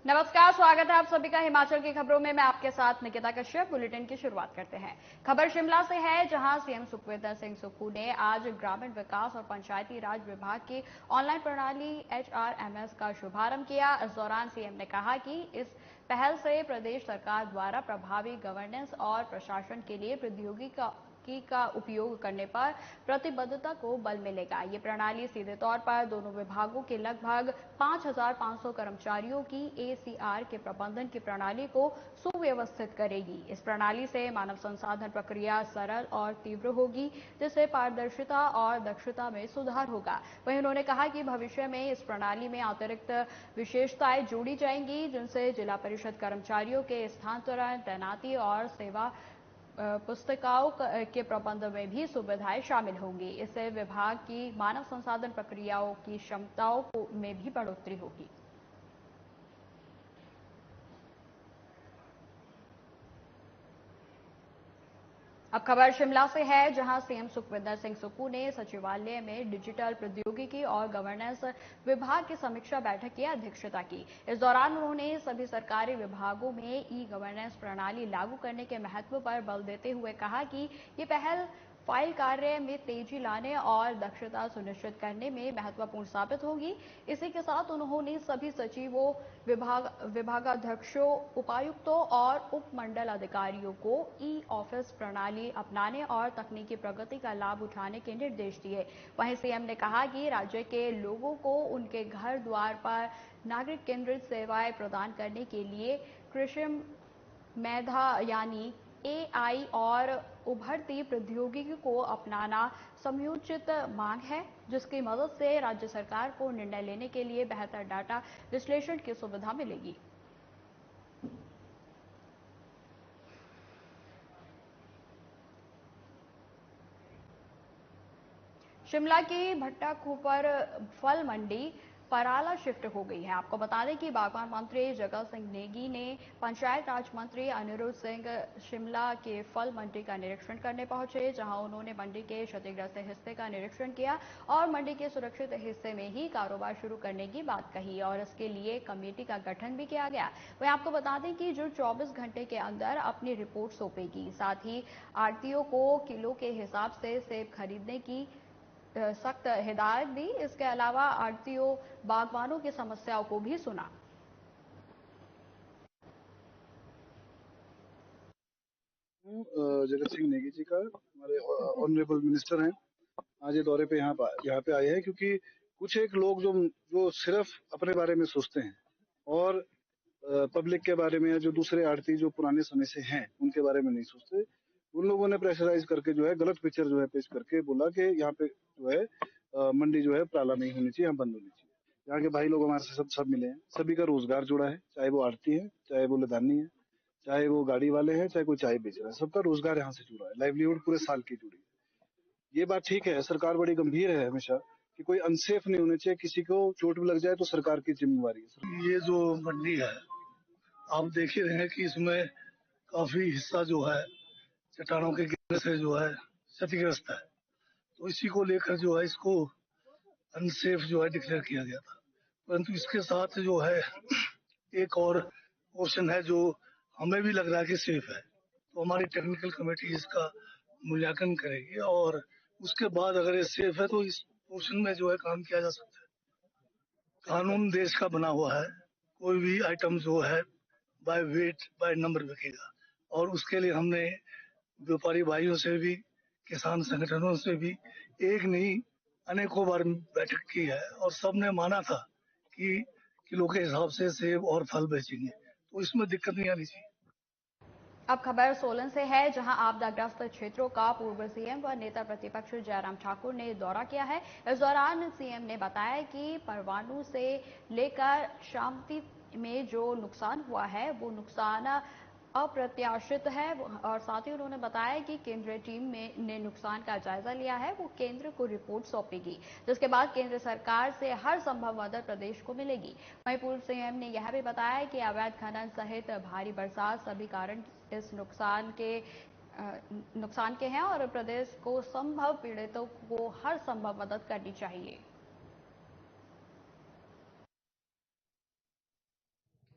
नमस्कार, स्वागत है आप सभी का हिमाचल की खबरों में। मैं आपके साथ निकिता कश्यप। बुलेटिन की शुरुआत करते हैं। खबर शिमला से है, जहां सीएम सुखविंदर सिंह सुक्खू ने आज ग्रामीण विकास और पंचायती राज विभाग की ऑनलाइन प्रणाली HRMS का शुभारंभ किया। इस दौरान सीएम ने कहा कि इस पहल से प्रदेश सरकार द्वारा प्रभावी गवर्नेंस और प्रशासन के लिए प्रौद्योगिकी का उपयोग करने पर प्रतिबद्धता को बल मिलेगा। ये प्रणाली सीधे तौर पर दोनों विभागों के लगभग 5,500 कर्मचारियों की ACR के प्रबंधन की प्रणाली को सुव्यवस्थित करेगी। इस प्रणाली से मानव संसाधन प्रक्रिया सरल और तीव्र होगी, जिससे पारदर्शिता और दक्षता में सुधार होगा। वहीं उन्होंने कहा कि भविष्य में इस प्रणाली में अतिरिक्त विशेषताएं जोड़ी जाएंगी, जिनसे जिला परिषद कर्मचारियों के स्थानांतरण, तैनाती और सेवा पुस्तिकाओं के प्रबंध में भी सुविधाएं शामिल होंगी। इससे विभाग की मानव संसाधन प्रक्रियाओं की क्षमताओं में भी बढ़ोतरी होगी। अब खबर शिमला से है, जहां सीएम सुखविंदर सिंह सुक्खू ने सचिवालय में डिजिटल प्रौद्योगिकी और गवर्नेंस विभाग की समीक्षा बैठक की अध्यक्षता की। इस दौरान उन्होंने सभी सरकारी विभागों में ई-गवर्नेंस प्रणाली लागू करने के महत्व पर बल देते हुए कहा कि ये पहल फाइल कार्य में तेजी लाने और दक्षता सुनिश्चित करने में महत्वपूर्ण साबित होगी। इसी के साथ उन्होंने सभी सचिवों, विभागाध्यक्षों, उपायुक्तों और उप मंडल अधिकारियों को ई-ऑफिस प्रणाली अपनाने और तकनीकी प्रगति का लाभ उठाने के निर्देश दिए। वहीं सीएम ने कहा कि राज्य के लोगों को उनके घर द्वार पर नागरिक केंद्रित सेवाएं प्रदान करने के लिए कृत्रिम मेधा यानी AI और उभरती प्रौद्योगिकी को अपनाना समयोचित मांग है, जिसकी मदद से राज्य सरकार को निर्णय लेने के लिए बेहतर डाटा विश्लेषण की सुविधा मिलेगी। शिमला की भट्टा खूपर फल मंडी पराला शिफ्ट हो गई है। आपको बता दें कि बागवान मंत्री जगत सिंह नेगी ने पंचायत राज मंत्री अनिरुद्ध सिंह शिमला के फल मंडी का निरीक्षण करने पहुंचे, जहां उन्होंने मंडी के क्षतिग्रस्त हिस्से का निरीक्षण किया और मंडी के सुरक्षित हिस्से में ही कारोबार शुरू करने की बात कही और इसके लिए कमेटी का गठन भी किया गया। वहीं आपको बता दें कि जो 24 घंटे के अंदर अपनी रिपोर्ट सौंपेगी। साथ ही आढ़तियों को किलो के हिसाब से सेब खरीदने की सख्त हिदायत दी। इसके अलावा आढ़तियों, बागवानों की समस्याओं को भी सुना। जगत सिंह नेगी जी का, हमारे ऑनरेबल मिनिस्टर हैं, आज ये दौरे पे यहाँ पे आए हैं क्योंकि कुछ एक लोग जो जो सिर्फ अपने बारे में सोचते हैं और पब्लिक के बारे में, या जो दूसरे आड़ती जो पुराने समय से हैं उनके बारे में नहीं सोचते, उन लोगों ने प्रेशराइज करके जो है गलत पिक्चर जो है पेश करके बोला कि यहाँ पे जो है मंडी जो है प्राला नहीं होनी चाहिए, यहाँ बंद होनी चाहिए। यहाँ के भाई लोग हमारे से सब मिले हैं, सभी का रोजगार जुड़ा है, चाहे वो आड़ती है, चाहे वो लदानी है, चाहे वो गाड़ी वाले हैं, चाहे कोई चाय बेच रहा है, सबका रोजगार यहाँ से जुड़ा है, लाइवलीहुड पूरे साल की जुड़ी है। ये बात ठीक है, सरकार बड़ी गंभीर है हमेशा कि कोई अनसेफ नहीं होने चाहिए, किसी को चोट भी लग जाए तो सरकार की जिम्मेवारी है। ये जो मंडी है, आप देख ही रहे हैं कि इसमें काफी हिस्सा जो है चट्टानों के गिरने से जो है क्षतिग्रस्त है, तो इसी को लेकर जो है इसको अनसेफ जो है डिक्लेयर किया गया था। परंतु इसके साथ जो है एक और ऑप्शन है जो हमें भी लग रहा है कि सेफ है, तो हमारी टेक्निकल कमेटी इसका मूल्यांकन करेगी और उसके बाद अगर ये सेफ है तो इस ऑप्शन में जो है काम किया जा सकता है। कानून देश का बना हुआ है, कोई भी आइटम जो है बाय वेट बाय नंबर बिकेगा, और उसके लिए हमने व्यापारी भाइयों से भी, किसान संगठनों से भी एक नहीं अनेकों बार बैठक की है और सबने माना था कि किलो के हिसाब से सेब और फल बेचेंगे, तो इसमें दिक्कत नहीं आनी चाहिए। अब खबर सोलन से है, जहां आपदाग्रस्त क्षेत्रों का पूर्व सीएम व नेता प्रतिपक्ष जयराम ठाकुर ने दौरा किया है। इस दौरान सीएम ने बताया कि परवाणु से लेकर शामती में जो नुकसान हुआ है वो नुकसान अप्रत्याशित है और साथ ही उन्होंने बताया कि केंद्रीय टीम ने नुकसान का जायजा लिया है, वो केंद्र को रिपोर्ट सौंपेगी, जिसके बाद केंद्र सरकार से हर संभव मदद प्रदेश को मिलेगी। वहीं पूर्व सीएम ने यह भी बताया कि अवैध खनन सहित भारी बरसात सभी कारण इस नुकसान के हैं और प्रदेश को संभव पीड़ितों को हर संभव मदद करनी चाहिए।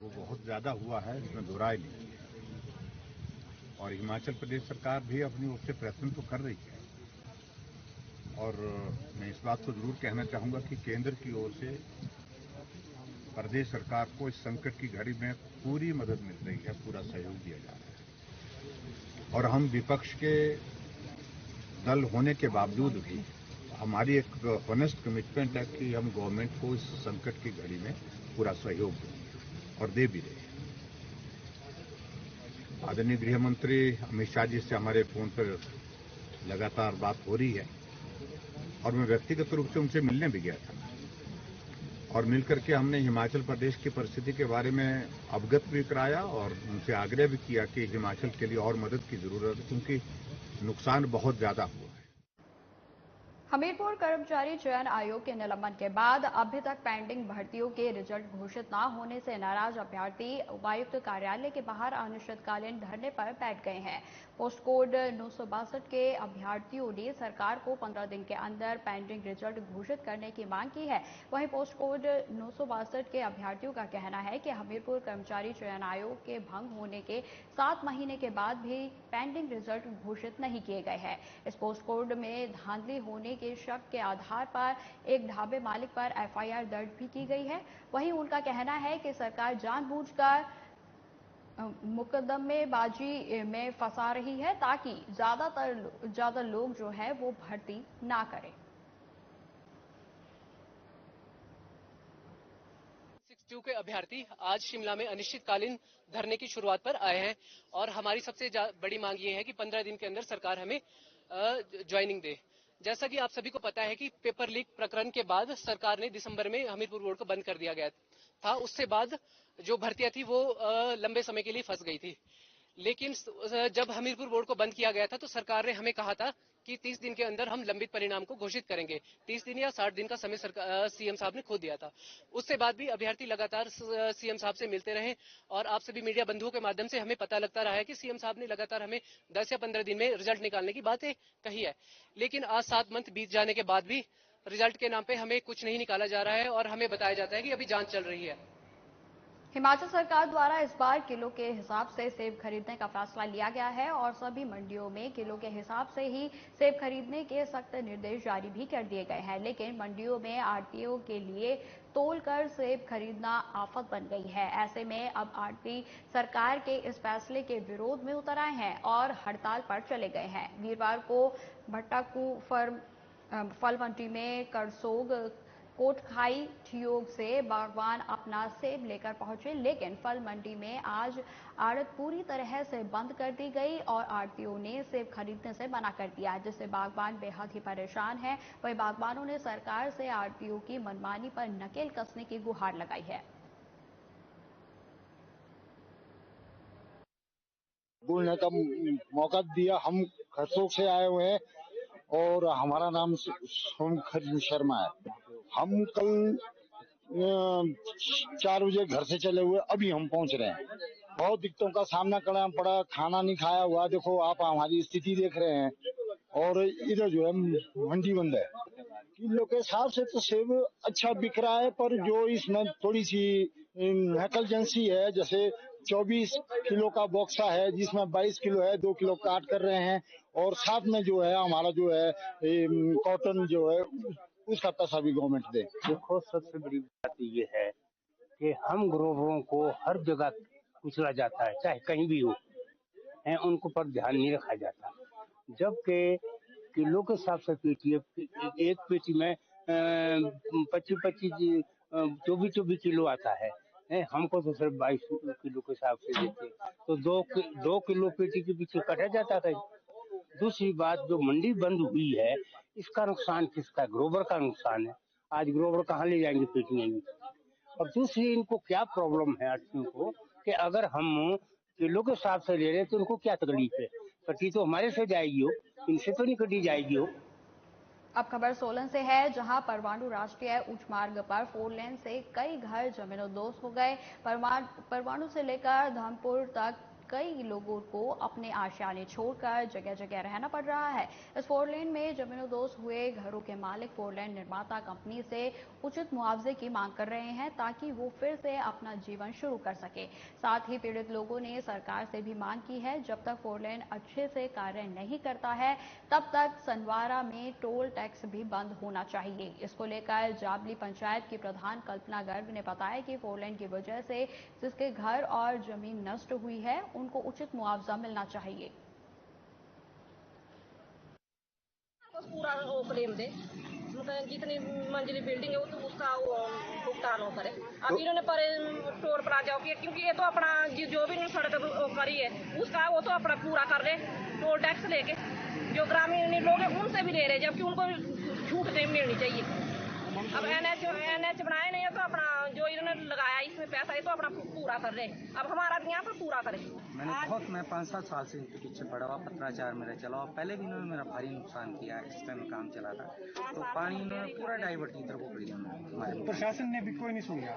वो बहुत ज्यादा हुआ है, इसमें दो राय नहीं है। और हिमाचल प्रदेश सरकार भी अपनी ओर से प्रयत्न तो कर रही है। और मैं इस बात को जरूर कहना चाहूंगा कि केंद्र की ओर से प्रदेश सरकार को इस संकट की घड़ी में पूरी मदद मिल रही है, पूरा सहयोग दिया जा रहा है। और हम विपक्ष के दल होने के बावजूद भी हमारी एक ऑनेस्ट कमिटमेंट है कि हम गवर्नमेंट को इस संकट की घड़ी में पूरा सहयोग देंगे और दे भी रहे हैं। आदरणीय गृह मंत्री अमित शाह जी से हमारे फोन पर लगातार बात हो रही है और मैं व्यक्तिगत रूप से उनसे मिलने भी गया था और मिलकर के हमने हिमाचल प्रदेश की परिस्थिति के बारे में अवगत भी कराया और उनसे आग्रह भी किया कि हिमाचल के लिए और मदद की जरूरत है, क्योंकि नुकसान बहुत ज्यादा हुआ है। हमीरपुर कर्मचारी चयन आयोग के निलंबन के बाद अभी तक पेंडिंग भर्तियों के रिजल्ट घोषित न होने से नाराज अभ्यर्थी उपायुक्त कार्यालय के बाहर अनिश्चितकालीन धरने पर बैठ गए हैं। पोस्ट कोड 962 के अभ्यर्थियों ने सरकार को 15 दिन के अंदर पेंडिंग रिजल्ट घोषित करने की मांग की है। वहीं पोस्ट कोड 962 के अभ्यर्थियों का कहना है कि हमीरपुर कर्मचारी चयन आयोग के भंग होने के 7 महीने के बाद भी पेंडिंग रिजल्ट घोषित नहीं किए गए हैं। इस पोस्ट कोड में धांधली होने के शक के आधार पर एक ढाबे मालिक पर एफआईआर दर्ज भी की गई है। वहीं उनका कहना है कि सरकार जानबूझकर मुकदमेबाजी में फंसा रही है ताकि ज्यादा लोग जो है वो भर्ती ना करें। 62 के अभ्यर्थी आज शिमला में अनिश्चितकालीन धरने की शुरुआत पर आए हैं और हमारी सबसे बड़ी मांग ये है कि 15 दिन के अंदर सरकार हमें ज्वाइनिंग दे। जैसा कि आप सभी को पता है कि पेपर लीक प्रकरण के बाद सरकार ने दिसंबर में हमीरपुर बोर्ड को बंद कर दिया गया था। उससे बाद जो भर्तियां थी वो लंबे समय के लिए फंस गई थी। लेकिन जब हमीरपुर बोर्ड को बंद किया गया था तो सरकार ने हमें कहा था कि 30 दिन के अंदर हम लंबित परिणाम को घोषित करेंगे। 30 दिन या 60 दिन का समय सीएम साहब ने खुद दिया था। उसके बाद भी अभ्यर्थी लगातार सीएम साहब से मिलते रहे और आप सभी मीडिया बंधुओं के माध्यम से हमें पता लगता रहा है कि सीएम साहब ने लगातार हमें 10 या 15 दिन में रिजल्ट निकालने की बातें कही है। लेकिन आज 7 मंथ बीत जाने के बाद भी रिजल्ट के नाम पे हमें कुछ नहीं निकाला जा रहा है और हमें बताया जाता है कि अभी जांच चल रही है। हिमाचल सरकार द्वारा इस बार किलो के हिसाब से सेब खरीदने का फैसला लिया गया है और सभी मंडियों में किलो के हिसाब से ही सेब खरीदने के सख्त निर्देश जारी भी कर दिए गए हैं। लेकिन मंडियों में आढ़तियों के लिए तोलकर सेब खरीदना आफत बन गई है। ऐसे में अब आढ़ती सरकार के इस फैसले के विरोध में उतर आए हैं और हड़ताल पर चले गए हैं। वीरवार को भट्टाकू फल मंडी में करसोग कोटखाई ठियोग से बागवान अपना सेब लेकर पहुंचे, लेकिन फल मंडी में आज आड़त पूरी तरह से बंद कर दी गई और आड़तियों ने सेब खरीदने से मना कर दिया, जिससे बागवान बेहद ही परेशान हैं। वहीं बागवानों ने सरकार से आड़तियों की मनमानी पर नकेल कसने की गुहार लगाई है। बोलने का मौका दिया। हम करसोग से आए हुए हैं और हमारा नाम सोमखर शर्मा है। हम कल 4 बजे घर से चले हुए, अभी हम पहुंच रहे हैं। बहुत दिक्कतों का सामना करना पड़ा, खाना नहीं खाया हुआ। देखो आप हमारी स्थिति देख रहे हैं और इधर जो है मंडी बंद है। किलो के हिसाब से तो सेब अच्छा बिक रहा है, पर जो इसमें थोड़ी सी नेकलजेंसी है, जैसे 24 किलो का बॉक्सा है जिसमें 22 किलो है, 2 किलो काट कर रहे हैं और साथ में जो है हमारा जो है कॉटन जो है उसका पैसा भी गवर्नमेंट दे। देखो सबसे बड़ी बात ये है कि हम ग्रोवरों को हर जगह कुचला जाता है, चाहे कहीं भी हो, उनको पर ध्यान नहीं रखा जाता। जबकि किलो के हिसाब से पेटी एक पेटी में 25-25 24 किलो आता है। हमको तो सिर्फ 22 किलो के हिसाब से देते, तो 2 किलो पेटी के पीछे कटा जाता है। दूसरी बात, जो मंडी बंद हुई है इसका नुकसान किसका? ग्रोवर का नुकसान है। आज ग्रोवर कहाँ ले जाएंगे पेटियां? और दूसरी, इनको क्या प्रॉब्लम है आड़तियों को कि अगर हम किलो के हिसाब से ले रहे हैं तो उनको क्या तकलीफ है? कटी तो हमारे से जाएगी हो, इनसे तो नहीं कटी जाएगी हो। अब खबर सोलन से है, जहां परवाणु राष्ट्रीय उच्च मार्ग पर 4 लेन से कई घर जमीनों दोस्त हो गए। परवाणु से लेकर धर्मपुर तक कई लोगों को अपने आशियाने छोड़कर जगह जगह रहना पड़ रहा है। इस 4 लेन में जमीनोदोज हुए घरों के मालिक 4 लेन निर्माता कंपनी से उचित मुआवजे की मांग कर रहे हैं ताकि वो फिर से अपना जीवन शुरू कर सके। साथ ही पीड़ित लोगों ने सरकार से भी मांग की है, जब तक 4 लेन अच्छे से कार्य नहीं करता है तब तक सनवारा में टोल टैक्स भी बंद होना चाहिए। इसको लेकर जाबली पंचायत की प्रधान कल्पना गर्ग ने बताया कि 4 लेन की वजह से जिसके घर और जमीन नष्ट हुई है उनको उचित मुआवजा मिलना चाहिए। पूरा वो क्लेम दे, मतलब जितनी मंजिली बिल्डिंग है वो तो उसका वो भुगतान हो करे। अब इन्होंने पर टोल प्लाजा किया, क्योंकि ये तो अपना जो भी सड़क करी है उसका वो तो अपना पूरा कर रहे, टोल टैक्स लेके जो ग्रामीण लोग हैं उनसे भी ले रहे, जबकि उनको छूट मिलनी चाहिए। अब एनएच बनाए नहीं है तो अपना जो इन्होंने लगाया इसमें पैसा ये तो अपना पूरा कर रहे, अब हमारा भी यहाँ पर पूरा करें। मैं 5-7 साल से इनके पीछे पड़ा हुआ, पत्राचार मेरा चला हुआ। पहले भी इन्होंने मेरा भारी नुकसान किया है, इस टाइम काम चला था तो पानी इन्होंने पूरा डाइवर्ट इधर को कर दिया। प्रशासन ने भी कोई नहीं सुनिया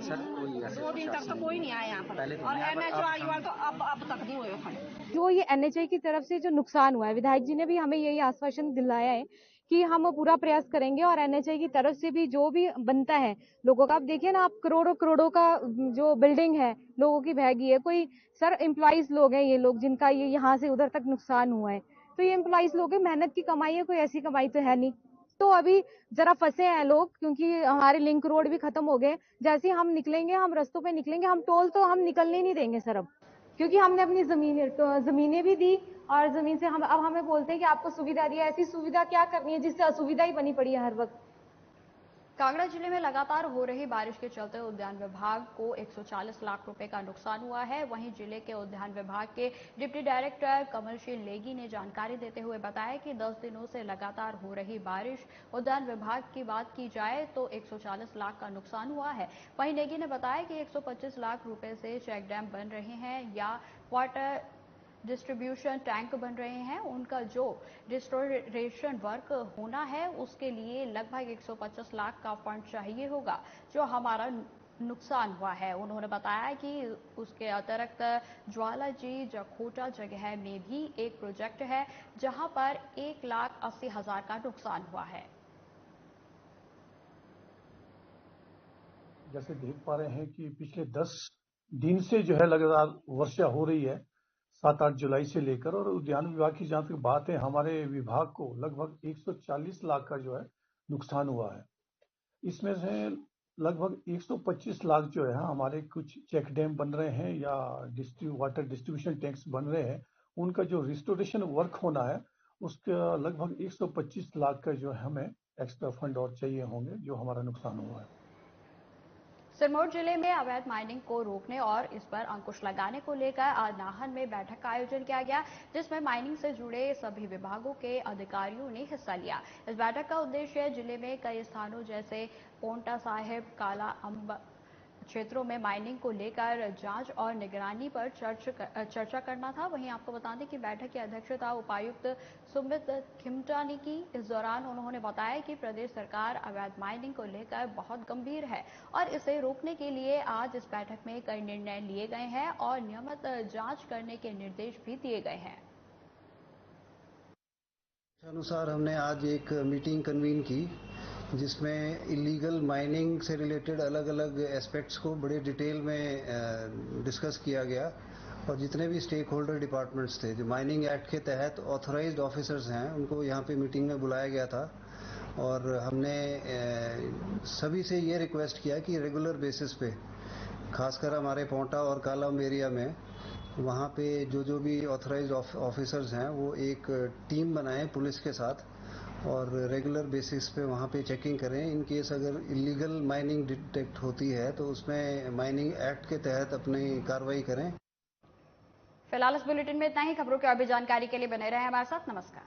सर, कोई ऐसे 2 दिन तक तो कोई नहीं आया यहाँ पर। पहले और एनएच वाले तो अब तक नहीं हुए। जो ये एनएचआई की तरफ से जो नुकसान हुआ है, विधायक जी ने भी हमें यही आश्वासन दिलाया है कि हम पूरा प्रयास करेंगे और एनएचआई की तरफ से भी जो भी बनता है लोगों का, आप देखिए ना, आप करोड़ों करोड़ों का जो बिल्डिंग है लोगों की बहगी है। कोई सर एम्प्लॉइज लोग हैं ये लोग जिनका ये यहाँ से उधर तक नुकसान हुआ है, तो ये एम्प्लॉइज लोग हैं, मेहनत की कमाई है, कोई ऐसी कमाई तो है नहीं। तो अभी जरा फंसे हैं लोग, क्योंकि हमारे लिंक रोड भी खत्म हो गए। जैसे ही हम निकलेंगे, हम रस्तों पे निकलेंगे, हम टोल तो हम निकलने नहीं देंगे सर अब, क्योंकि हमने अपनी जमीनें भी दी और जमीन से हम अब हमें बोलते हैं कि आपको सुविधा दी है। ऐसी सुविधा क्या करनी है जिससे असुविधा ही बनी पड़ी है हर वक्त। कांगड़ा जिले में लगातार हो रही बारिश के चलते उद्यान विभाग को 140 लाख रुपए का नुकसान हुआ है। वहीं जिले के उद्यान विभाग के डिप्टी डायरेक्टर कमलशील नेगी ने जानकारी देते हुए बताया कि 10 दिनों से लगातार हो रही बारिश उद्यान विभाग की बात की जाए तो 140 लाख का नुकसान हुआ है। वहीं नेगी ने बताया कि 125 लाख रुपए से चेक डैम बन रहे हैं या वाटर डिस्ट्रीब्यूशन टैंक बन रहे हैं, उनका जो रिस्टोरेशन वर्क होना है उसके लिए लगभग 125 लाख का फंड चाहिए होगा जो हमारा नुकसान हुआ है। उन्होंने बताया कि उसके अतिरिक्त ज्वालाजी जखोटा जगह में भी एक प्रोजेक्ट है जहां पर 1,80,000 का नुकसान हुआ है। जैसे देख पा रहे हैं कि पिछले 10 दिन से जो है लगातार वर्षा हो रही है, 7-8 जुलाई से लेकर, और उद्यान विभाग की जहां तक बात है, हमारे विभाग को लगभग 140 लाख का जो है नुकसान हुआ है। इसमें से लगभग 125 लाख जो है हमारे कुछ चेक डैम बन रहे हैं या वाटर डिस्ट्रीब्यूशन टैंक्स बन रहे हैं, उनका जो रिस्टोरेशन वर्क होना है उसका लगभग 125 लाख का जो है हमें एक्स्ट्रा फंड और चाहिए होंगे जो हमारा नुकसान हुआ है। सिरमौर जिले में अवैध माइनिंग को रोकने और इस पर अंकुश लगाने को लेकर आज नाहन में बैठक का आयोजन किया गया, जिसमें माइनिंग से जुड़े सभी विभागों के अधिकारियों ने हिस्सा लिया। इस बैठक का उद्देश्य जिले में कई स्थानों जैसे पोंटा साहिब, काला अम्ब क्षेत्रों में माइनिंग को लेकर जांच और निगरानी पर चर्चा करना था। वहीं आपको बता दें कि बैठक की अध्यक्षता उपायुक्त सुमित खिमटा ने की। इस दौरान उन्होंने बताया कि प्रदेश सरकार अवैध माइनिंग को लेकर बहुत गंभीर है और इसे रोकने के लिए आज इस बैठक में कई निर्णय लिए गए हैं और नियमित जांच करने के निर्देश भी दिए गए हैं। अनुसार हमने आज एक मीटिंग कन्वीन की जिसमें इलीगल माइनिंग से रिलेटेड अलग अलग एस्पेक्ट्स को बड़े डिटेल में डिस्कस किया गया और जितने भी स्टेक होल्डर डिपार्टमेंट्स थे जो माइनिंग एक्ट के तहत ऑथराइज्ड ऑफिसर्स हैं उनको यहाँ पे मीटिंग में बुलाया गया था और हमने सभी से ये रिक्वेस्ट किया कि रेगुलर बेसिस पे खासकर हमारे पोंटा और कालाम एरिया में वहाँ पे जो भी ऑथराइज्ड ऑफिसर्स हैं वो एक टीम बनाएं पुलिस के साथ और रेगुलर बेसिस पे वहाँ पे चेकिंग करें। इन केस अगर इलीगल माइनिंग डिटेक्ट होती है तो उसमें माइनिंग एक्ट के तहत अपनी कार्रवाई करें। फिलहाल इस बुलेटिन में इतना ही। खबरों की और भी जानकारी के लिए बने रहें हमारे साथ। नमस्कार।